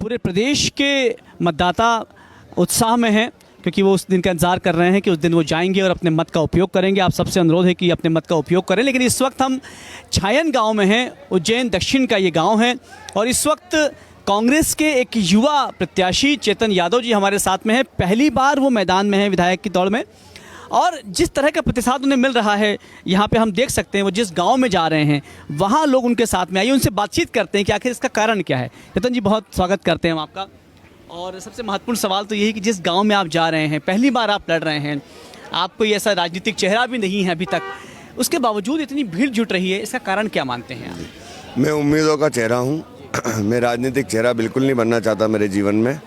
पूरे प्रदेश के मतदाता उत्साह में हैं क्योंकि वो उस दिन का इंतज़ार कर रहे हैं कि उस दिन वो जाएंगे और अपने मत का उपयोग करेंगे। आप सबसे अनुरोध है कि अपने मत का उपयोग करें। लेकिन इस वक्त हम छायन गांव में हैं, उज्जैन दक्षिण का ये गांव है और इस वक्त कांग्रेस के एक युवा प्रत्याशी चेतन यादव जी हमारे साथ में हैं। पहली बार वो मैदान में हैं विधायक की दौड़ में, और जिस तरह का प्रतिसाद उन्हें मिल रहा है यहाँ पे हम देख सकते हैं। वो जिस गांव में जा रहे हैं वहाँ लोग उनके साथ में आइए, उनसे बातचीत करते हैं कि आखिर इसका कारण क्या है। चेतन जी, बहुत स्वागत करते हैं हम आपका। और सबसे महत्वपूर्ण सवाल तो यही कि जिस गांव में आप जा रहे हैं, पहली बार आप लड़ रहे हैं, आप कोई ऐसा राजनीतिक चेहरा भी नहीं है अभी तक, उसके बावजूद इतनी भीड़ जुट रही है, इसका कारण क्या मानते हैं आप? मैं उम्मीदों का चेहरा हूँ। मैं राजनीतिक चेहरा बिल्कुल नहीं बनना चाहता मेरे जीवन में।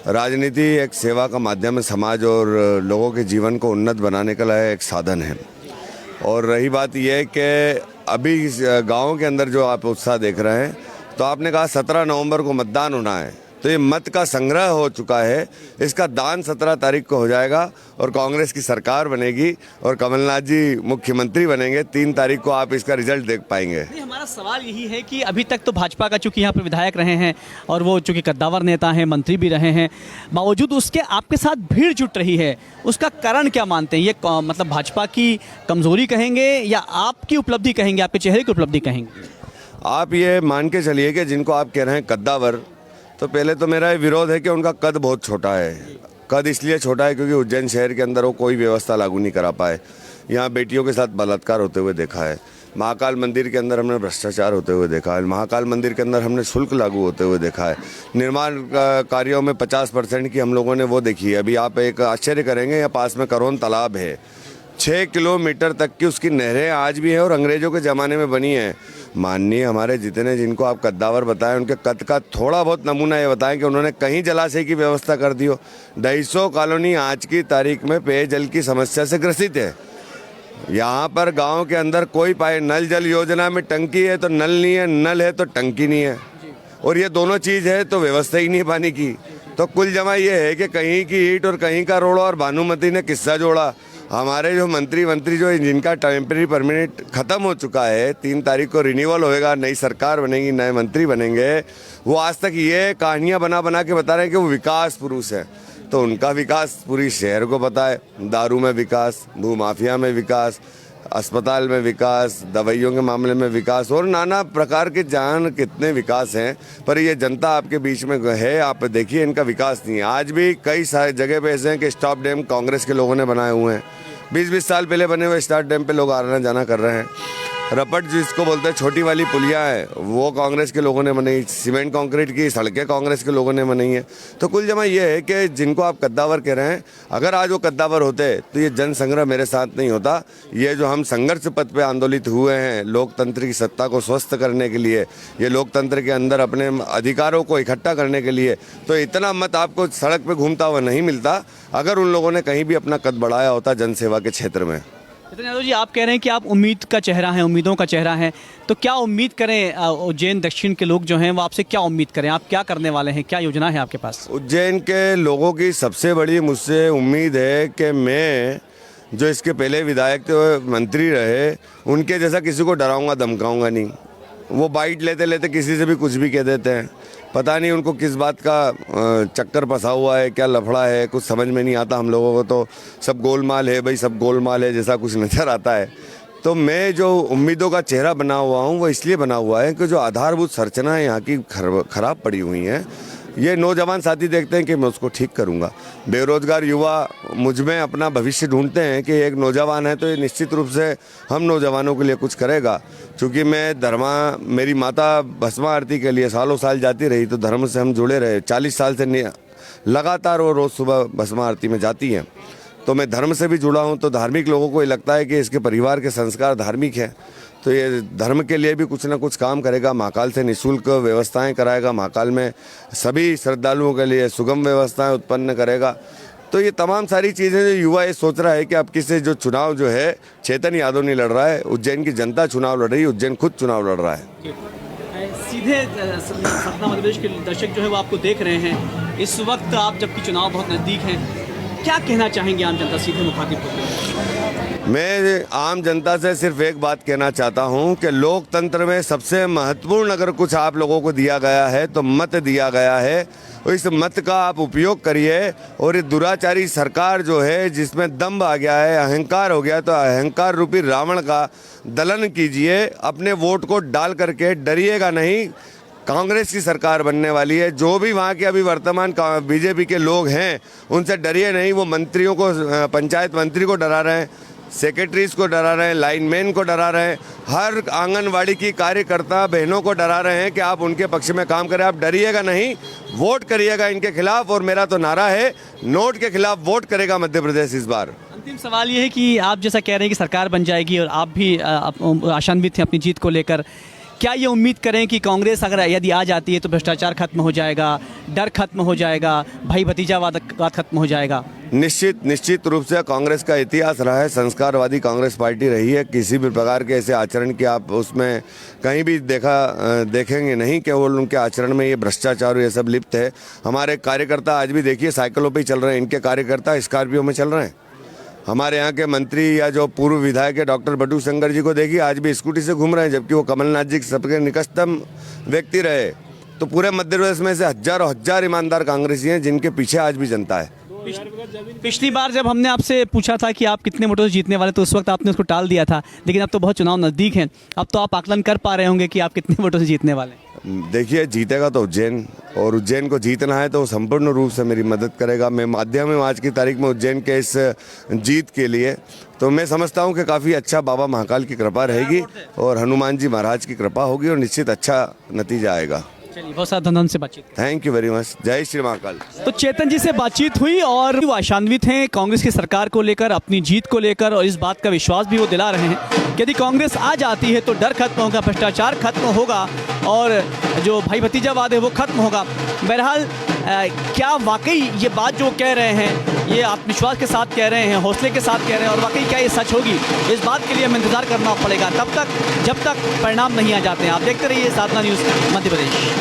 राजनीति एक सेवा का माध्यम है, समाज और लोगों के जीवन को उन्नत बनाने का एक साधन है। और रही बात यह है कि अभी गाँव के अंदर जो आप उत्साह देख रहे हैं, तो आपने कहा 17 नवंबर को मतदान होना है, तो ये मत का संग्रह हो चुका है। इसका दान 17 तारीख को हो जाएगा और कांग्रेस की सरकार बनेगी और कमलनाथ जी मुख्यमंत्री बनेंगे। 3 तारीख को आप इसका रिजल्ट देख पाएंगे। हमारा सवाल यही है कि अभी तक तो भाजपा का चूंकि यहाँ पर विधायक रहे हैं और वो चूंकि कद्दावर नेता हैं, मंत्री भी रहे हैं, बावजूद उसके आपके साथ भीड़ जुट रही है, उसका कारण क्या मानते हैं? ये मतलब भाजपा की कमजोरी कहेंगे या आपकी उपलब्धि कहेंगे, आपके चेहरे की उपलब्धि कहेंगे? आप ये मान के चलिए कि जिनको आप कह रहे हैं कद्दावर, तो पहले तो मेरा विरोध है कि उनका कद बहुत छोटा है। कद इसलिए छोटा है क्योंकि उज्जैन शहर के अंदर वो कोई व्यवस्था लागू नहीं करा पाए। यहाँ बेटियों के साथ बलात्कार होते हुए देखा है। महाकाल मंदिर के अंदर हमने भ्रष्टाचार होते हुए देखा है। महाकाल मंदिर के अंदर हमने शुल्क लागू होते हुए देखा है। निर्माण कार्यों में 50% की हम लोगों ने वो देखी है। अभी आप एक आश्चर्य करेंगे, यहाँ पास में करोन तालाब है, 6 किलोमीटर तक की उसकी नहरें आज भी हैं और अंग्रेजों के ज़माने में बनी हैं। माननीय हमारे जितने जिनको आप कद्दावर बताएं, उनके कद का थोड़ा बहुत नमूना ये बताएं कि उन्होंने कहीं जलाशय की व्यवस्था कर दी हो। 250 कॉलोनी आज की तारीख में पेयजल की समस्या से ग्रसित है। यहाँ पर गांव के अंदर कोई पाए, नल जल योजना में टंकी है तो नल नहीं है, नल है तो टंकी नहीं है, और ये दोनों चीज़ है तो व्यवस्था ही नहीं पानी की। तो कुल जमा ये है कि कहीं की ईंट और कहीं का रोड़ा, और भानुमति ने किस्सा जोड़ा। हमारे जो मंत्री जो जिनका टेम्परेरी परमानेंट ख़त्म हो चुका है, 3 तारीख को रिन्यूअल होएगा, नई सरकार बनेगी, नए मंत्री बनेंगे, वो आज तक ये कहानियाँ बना के बता रहे हैं कि वो विकास पुरुष है। तो उनका विकास पूरी शहर को पता है। दारू में विकास, भूमाफिया में विकास, अस्पताल में विकास, दवाइयों के मामले में विकास, और नाना प्रकार के जान कितने विकास हैं। पर ये जनता आपके बीच में है, आप देखिए इनका विकास नहीं है। आज भी कई सारे जगह पे ऐसे हैं कि स्टॉप डैम कांग्रेस के लोगों ने बनाए हुए हैं। 20-20 साल पहले बने हुए स्टॉप डैम पे लोग आना जाना कर रहे हैं। रपट जिसको बोलते हैं, छोटी वाली पुलिया है, वो कांग्रेस के लोगों ने बनाई। सीमेंट कंक्रीट की सड़कें कांग्रेस के लोगों ने बनाई है। तो कुल जमा ये है कि जिनको आप कद्दावर कह रहे हैं, अगर आज वो कद्दावर होते तो ये जन संग्रह मेरे साथ नहीं होता। ये जो हम संघर्ष पथ पे आंदोलित हुए हैं लोकतंत्र की सत्ता को स्वस्थ करने के लिए, ये लोकतंत्र के अंदर अपने अधिकारों को इकट्ठा करने के लिए, तो इतना मत आपको सड़क पर घूमता हुआ नहीं मिलता अगर उन लोगों ने कहीं भी अपना कद बढ़ाया होता जनसेवा के क्षेत्र में। चेतन यादव जी, आप कह रहे हैं कि आप उम्मीद का चेहरा हैं, उम्मीदों का चेहरा है, तो क्या उम्मीद करें? उज्जैन दक्षिण के लोग जो हैं वो आपसे क्या उम्मीद करें? आप क्या करने वाले हैं? क्या योजना है आपके पास? उज्जैन के लोगों की सबसे बड़ी मुझसे उम्मीद है कि मैं जो इसके पहले विधायक मंत्री रहे, उनके जैसा किसी को डराऊंगा धमकाऊंगा नहीं। वो बाइट लेते लेते किसी से भी कुछ भी कह देते हैं। पता नहीं उनको किस बात का चक्कर फंसा हुआ है, क्या लफड़ा है, कुछ समझ में नहीं आता। हम लोगों को तो सब गोलमाल है भाई, सब गोलमाल है जैसा कुछ नज़र आता है। तो मैं जो उम्मीदों का चेहरा बना हुआ हूँ वो इसलिए बना हुआ है कि जो आधारभूत संरचना यहाँ की खराब पड़ी हुई हैं, ये नौजवान साथी देखते हैं कि मैं उसको ठीक करूँगा। बेरोजगार युवा मुझ में अपना भविष्य ढूंढते हैं कि एक नौजवान है तो ये निश्चित रूप से हम नौजवानों के लिए कुछ करेगा। क्योंकि मैं मेरी माता भस्मा आरती के लिए सालों साल जाती रही, तो धर्म से हम जुड़े रहे। 40 साल से लगातार वो रोज़ सुबह भस्मा आरती में जाती हैं, तो मैं धर्म से भी जुड़ा हूँ। तो धार्मिक लोगों को ये लगता है कि इसके परिवार के संस्कार धार्मिक हैं, तो ये धर्म के लिए भी कुछ ना कुछ काम करेगा। महाकाल से निःशुल्क व्यवस्थाएं कराएगा, महाकाल में सभी श्रद्धालुओं के लिए सुगम व्यवस्थाएं उत्पन्न करेगा। तो ये तमाम सारी चीज़ें जो युवा ये सोच रहा है कि अब किसी जो चुनाव जो है चेतन यादव नहीं लड़ रहा है, उज्जैन की जनता चुनाव लड़ रही है, उज्जैन खुद चुनाव लड़ रहा है। सीधे सतना मध्य प्रदेश के दर्शक जो है वो आपको देख रहे हैं इस वक्त, आप जबकि चुनाव बहुत नज़दीक हैं, क्या कहना चाहेंगे आम जनता सीधे मुखातिब होकर? मैं आम जनता से सिर्फ एक बात कहना चाहता हूं कि लोकतंत्र में सबसे महत्वपूर्ण अगर कुछ आप लोगों को दिया गया है तो मत दिया गया है। इस मत का आप उपयोग करिए और ये दुराचारी सरकार जो है जिसमें दम्भ आ गया है, अहंकार हो गया, तो अहंकार रूपी रावण का दलन कीजिए। अपने वोट को डाल करके डरिएगा नहीं। कांग्रेस की सरकार बनने वाली है। जो भी वहाँ के अभी वर्तमान बीजेपी के लोग हैं उनसे डरिए नहीं। वो मंत्रियों को, पंचायत मंत्री को डरा रहे हैं, सेक्रेटरीज को डरा रहे हैं, लाइनमैन को डरा रहे हैं, हर आंगनवाड़ी की कार्यकर्ता बहनों को डरा रहे हैं कि आप उनके पक्ष में काम करें। आप डरिएगा नहीं, वोट करिएगा इनके खिलाफ। और मेरा तो नारा है, नोट के खिलाफ वोट करेगा मध्य प्रदेश इस बार। अंतिम सवाल ये है कि आप जैसा कह रहे हैं कि सरकार बन जाएगी और आप भी आशान्वित हैं अपनी जीत को लेकर, क्या ये उम्मीद करें कि कांग्रेस अगर यदि आ जाती है तो भ्रष्टाचार खत्म हो जाएगा, डर खत्म हो जाएगा, भाई भतीजावाद खत्म हो जाएगा? निश्चित रूप से कांग्रेस का इतिहास रहा है, संस्कारवादी कांग्रेस पार्टी रही है। किसी भी प्रकार के ऐसे आचरण की आप उसमें कहीं भी देखेंगे नहीं कि वो उनके आचरण में ये भ्रष्टाचार ये सब लिप्त है। हमारे कार्यकर्ता आज भी देखिए साइकिलों पे ही चल रहे हैं, इनके कार्यकर्ता स्कॉर्पियो में चल रहे हैं। हमारे यहाँ के मंत्री या जो पूर्व विधायक है डॉक्टर बटू शंकर जी को देखिए आज भी स्कूटी से घूम रहे हैं, जबकि वो कमलनाथ जी सबके निकटतम व्यक्ति रहे। तो पूरे मध्य प्रदेश में से हजारों हजार ईमानदार कांग्रेसी हैं जिनके पीछे आज भी जनता है। पिछली बार जब हमने आपसे पूछा था कि आप कितने वोटों से जीतने वाले तो उस वक्त आपने उसको टाल दिया था, लेकिन अब तो बहुत चुनाव नज़दीक हैं, अब तो आप आकलन कर पा रहे होंगे कि आप कितने वोटों से जीतने वाले हैं। देखिए, जीतेगा तो उज्जैन, और उज्जैन को जीतना है तो वो संपूर्ण रूप से मेरी मदद करेगा। मैं माध्यम हूँ आज की तारीख में उज्जैन के इस जीत के लिए। तो मैं समझता हूँ कि काफ़ी अच्छा बाबा महाकाल की कृपा रहेगी और हनुमान जी महाराज की कृपा होगी और निश्चित अच्छा नतीजा आएगा। चलिए, बहुत सारा धन्यवाद से बातचीत। Thank you very much. जय श्री महाकाल। तो चेतन जी से बातचीत हुई और वो आशान्वित हैं कांग्रेस की सरकार को लेकर, अपनी जीत को लेकर, और इस बात का विश्वास भी वो दिला रहे हैं कि यदि कांग्रेस आ जाती है तो डर खत्म होगा, भ्रष्टाचार खत्म होगा और जो भाई भतीजावाद है वो खत्म होगा। बहरहाल क्या वाकई ये बात जो कह रहे हैं ये आत्मविश्वास के साथ कह रहे हैं, हौसले के साथ कह रहे हैं, और वाकई क्या ये सच होगी, इस बात के लिए हमें इंतजार करना पड़ेगा तब तक जब तक परिणाम नहीं आ जाते हैं। आप देखते रहिए साधना न्यूज़ मध्य प्रदेश।